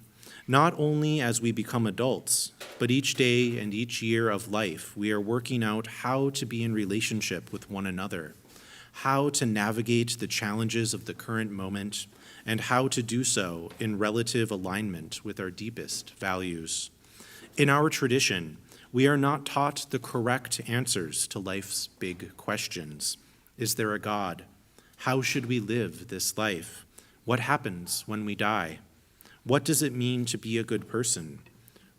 not only as we become adults, but each day and each year of life, we are working out how to be in relationship with one another, how to navigate the challenges of the current moment, and how to do so in relative alignment with our deepest values. In our tradition, we are not taught the correct answers to life's big questions. Is there a God? How should we live this life? What happens when we die? What does it mean to be a good person?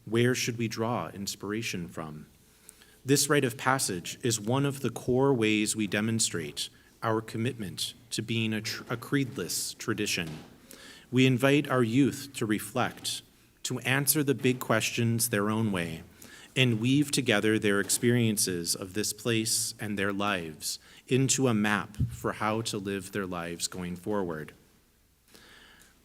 Where should we draw inspiration from? This rite of passage is one of the core ways we demonstrate our commitment to being a creedless tradition. We invite our youth to reflect, to answer the big questions their own way, and weave together their experiences of this place and their lives into a map for how to live their lives going forward.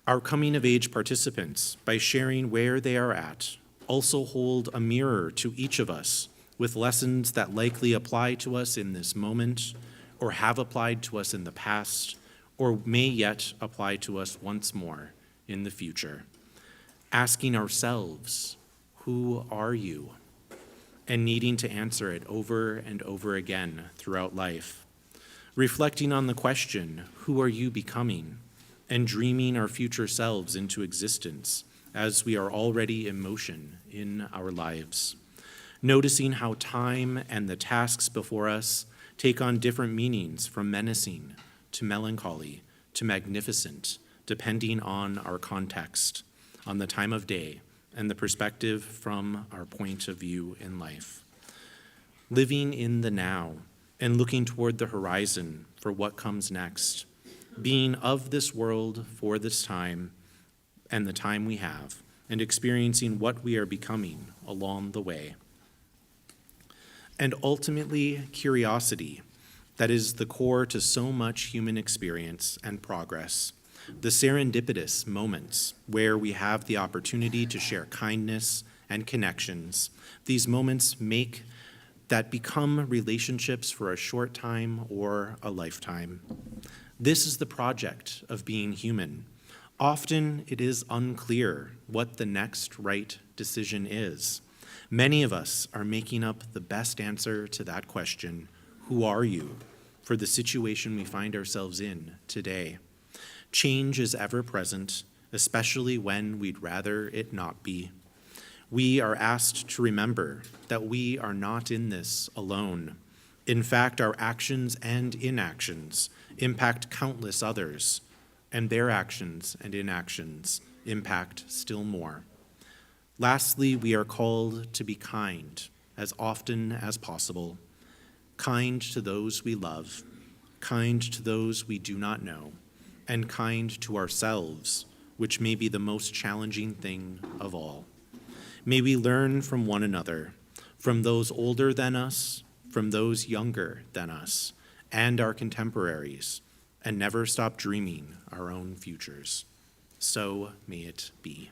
Our coming-of-age participants, by sharing where they are at, also hold a mirror to each of us with lessons that likely apply to us in this moment, or have applied to us in the past, or may yet apply to us once more in the future. Asking ourselves, who are you? And needing to answer it over and over again throughout life. Reflecting on the question, who are you becoming? And dreaming our future selves into existence as we are already in motion in our lives. Noticing how time and the tasks before us take on different meanings, from menacing to melancholy to magnificent, depending on our context, on the time of day, and the perspective from our point of view in life. Living in the now and looking toward the horizon for what comes next. Being of this world for this time and the time we have, and experiencing what we are becoming along the way. And ultimately, curiosity, that is the core to so much human experience and progress. The serendipitous moments where we have the opportunity to share kindness and connections. These moments that become relationships for a short time or a lifetime. This is the project of being human. Often it is unclear what the next right decision is. Many of us are making up the best answer to that question, who are you, for the situation we find ourselves in today. Change is ever present, especially when we'd rather it not be. We are asked to remember that we are not in this alone. In fact, our actions and inactions impact countless others, and their actions and inactions impact still more. Lastly, we are called to be kind as often as possible, kind to those we love, kind to those we do not know, and kind to ourselves, which may be the most challenging thing of all. May we learn from one another, from those older than us, from those younger than us, and our contemporaries, and never stop dreaming our own futures. So may it be.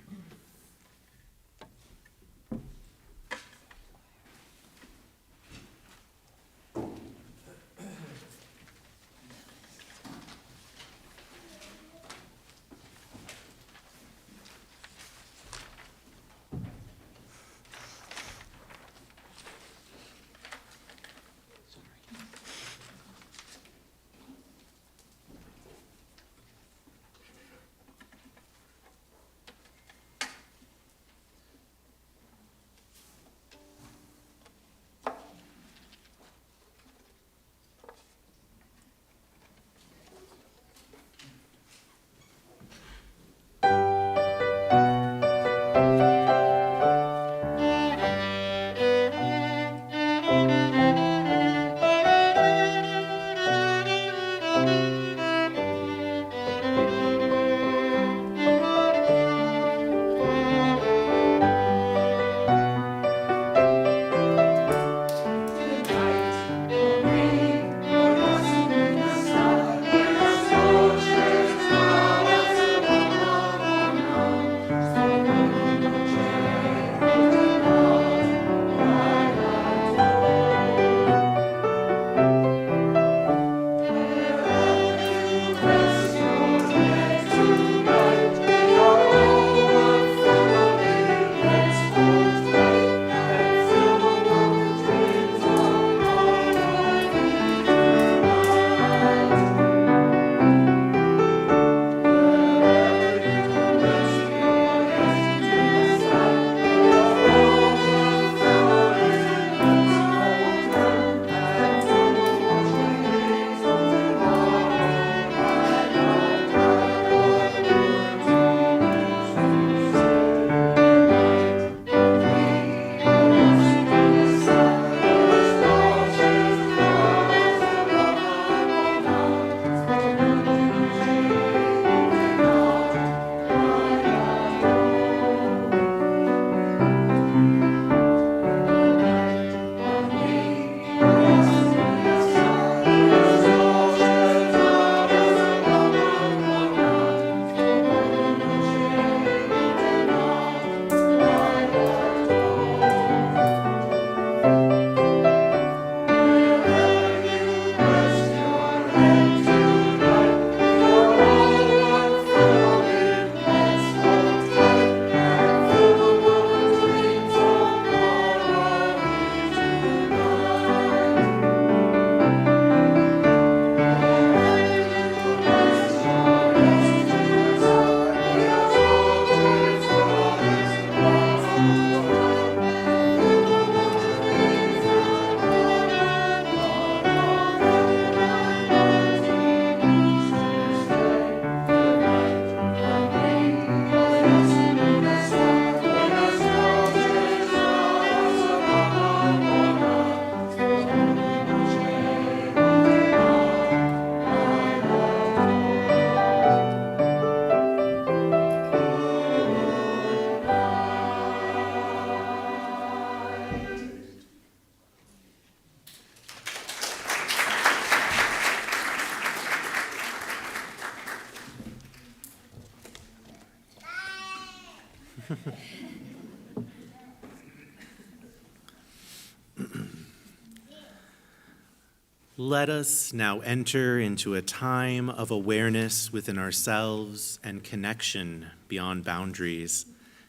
Let us now enter into a time of awareness within ourselves and connection beyond boundaries,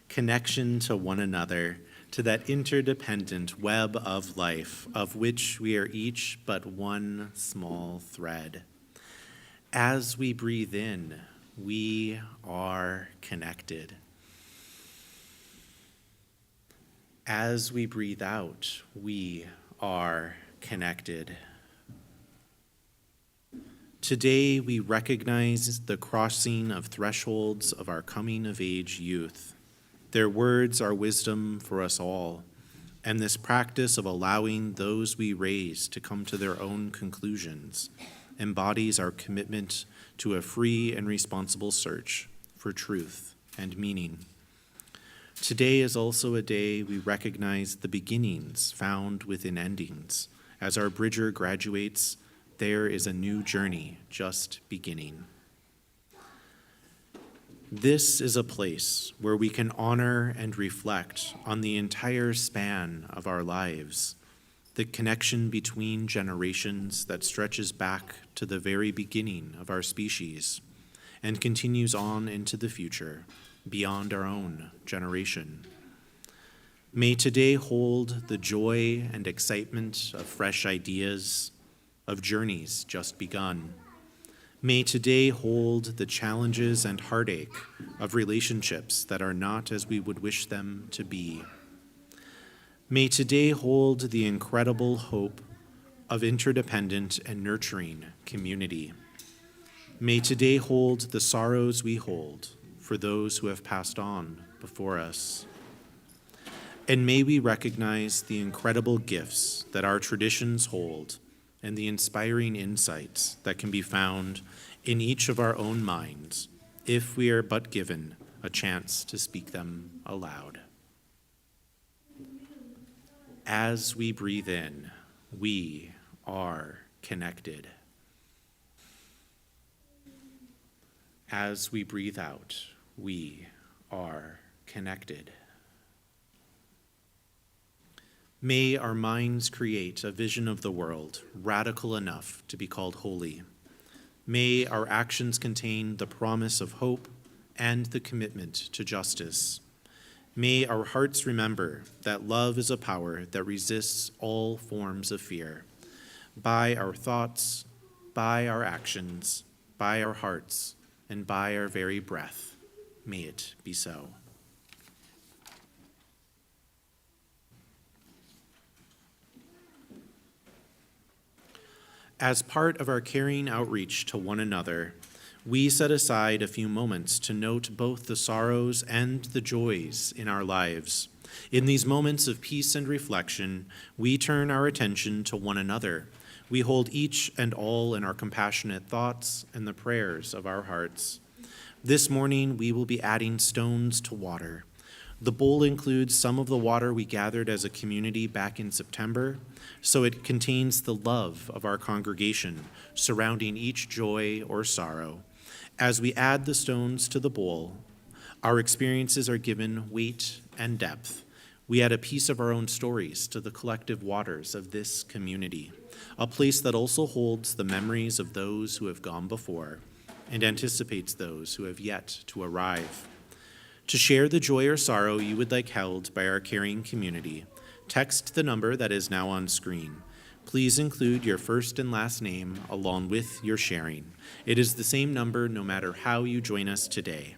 connection to one another, to that interdependent web of life of which we are each but one small thread. As we breathe in, we are connected. As we breathe out, we are connected. Today, we recognize the crossing of thresholds of our coming-of-age youth. Their words are wisdom for us all, and this practice of allowing those we raise to come to their own conclusions embodies our commitment to a free and responsible search for truth and meaning. Today is also a day we recognize the beginnings found within endings. As our Bridger graduates, there is a new journey just beginning. This is a place where we can honor and reflect on the entire span of our lives, the connection between generations that stretches back to the very beginning of our species and continues on into the future, beyond our own generation. May today hold the joy and excitement of fresh ideas, of journeys just begun. May today hold the challenges and heartache of relationships that are not as we would wish them to be. May today hold the incredible hope of interdependent and nurturing community. May today hold the sorrows we hold for those who have passed on before us. And may we recognize the incredible gifts that our traditions hold and the inspiring insights that can be found in each of our own minds if we are but given a chance to speak them aloud. As we breathe in, we are connected. As we breathe out, we are connected. May our minds create a vision of the world radical enough to be called holy. May our actions contain the promise of hope and the commitment to justice. May our hearts remember that love is a power that resists all forms of fear. By our thoughts, by our actions, by our hearts, and by our very breath, may it be so. As part of our caring outreach to one another, we set aside a few moments to note both the sorrows and the joys in our lives. In these moments of peace and reflection, we turn our attention to one another. We hold each and all in our compassionate thoughts and the prayers of our hearts. This morning, we will be adding stones to water. The bowl includes some of the water we gathered as a community back in September, so it contains the love of our congregation surrounding each joy or sorrow. As we add the stones to the bowl, our experiences are given weight and depth. We add a piece of our own stories to the collective waters of this community, a place that also holds the memories of those who have gone before and anticipates those who have yet to arrive. To share the joy or sorrow you would like held by our caring community, text the number that is now on screen. Please include your first and last name along with your sharing. It is the same number no matter how you join us today.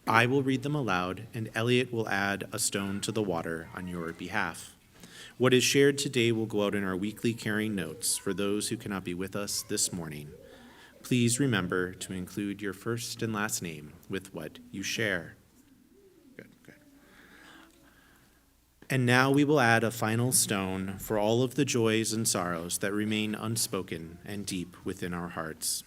I will read them aloud, and Elliot will add a stone to the water on your behalf. What is shared today will go out in our weekly caring notes for those who cannot be with us this morning. Please remember to include your first and last name with what you share. Good. And now we will add a final stone for all of the joys and sorrows that remain unspoken and deep within our hearts.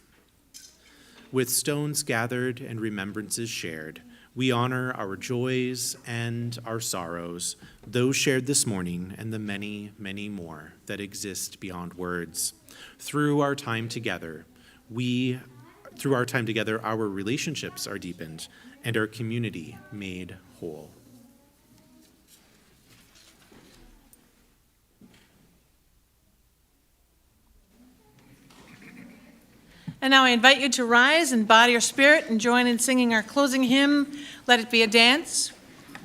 With stones gathered and remembrances shared, we honor our joys and our sorrows, those shared this morning and the many, many more that exist beyond words. Through our time together, our relationships are deepened and our community made whole. And now I invite you to rise in body or spirit and join in singing our closing hymn, Let It Be a Dance.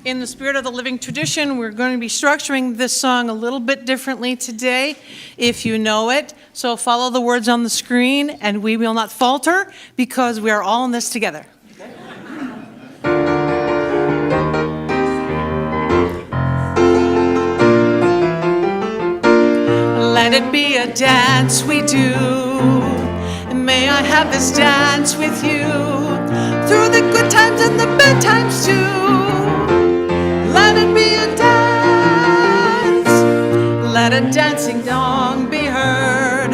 In the spirit of the living tradition, we're going to be structuring this song a little bit differently today, if you know it. So follow the words on the screen, and we will not falter because we are all in this together. Let it be a dance we do, and may I have this dance with you, through the good times and the bad times too. Let it be a dance, let a dancing song be heard.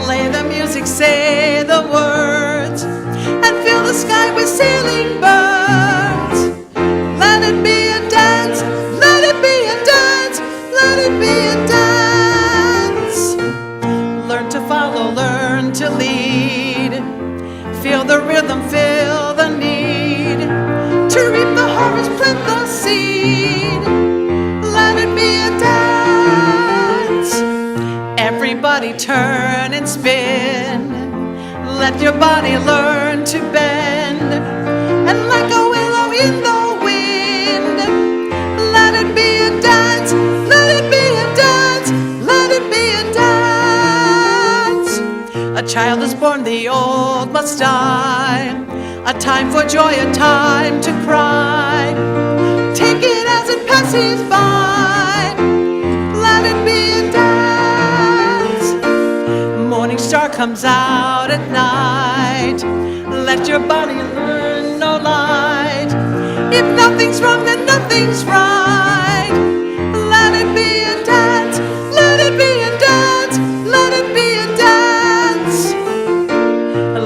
Play the music, say the words, and fill the sky with sailing birds. Let it be a dance, let it be a dance, let it be a dance. Learn to follow, learn to lead. Feel the rhythm, feel the need to reap the harvest, plant the seed. Let it be a dance. Everybody turn and spin. Let your body learn to bend. And like a willow in the wind, let it be a dance. Let it be a dance. Let it be a dance. A child is born, the old must die. A time for joy, a time to cry. Take it as it passes by. Let it be a dance. Morning star comes out at night. Let your body learn no light. If nothing's wrong, then nothing's right. Let it be a dance. Let it be a dance. Let it be a dance.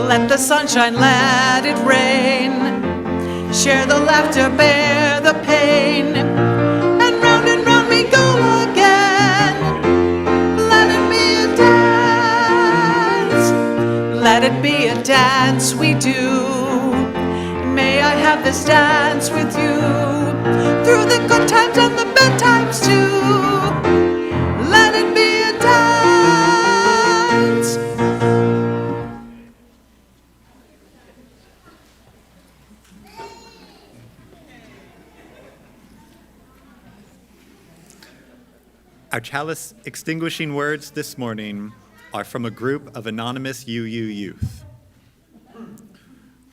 Let the sunshine, let it rain. Share the laughter, bear the pain. And round we go again. Let it be a dance. Let it be a dance we do. May I have this dance with you, through the good times and the bad times too. Let it be a dance. Our chalice extinguishing words this morning are from a group of anonymous UU youth.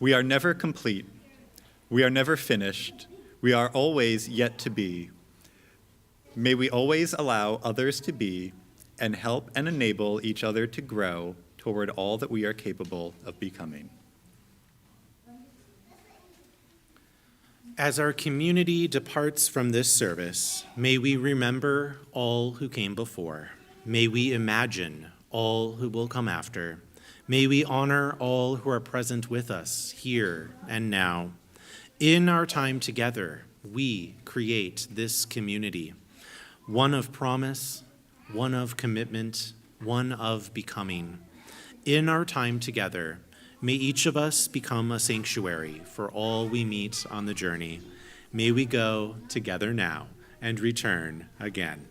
We are never complete. We are never finished. We are always yet to be. May we always allow others to be and help and enable each other to grow toward all that we are capable of becoming. As our community departs from this service, may we remember all who came before. May we imagine all who will come after. May we honor all who are present with us here and now. In our time together, we create this community, one of promise, one of commitment, one of becoming. In our time together, may each of us become a sanctuary for all we meet on the journey. May we go together now and return again.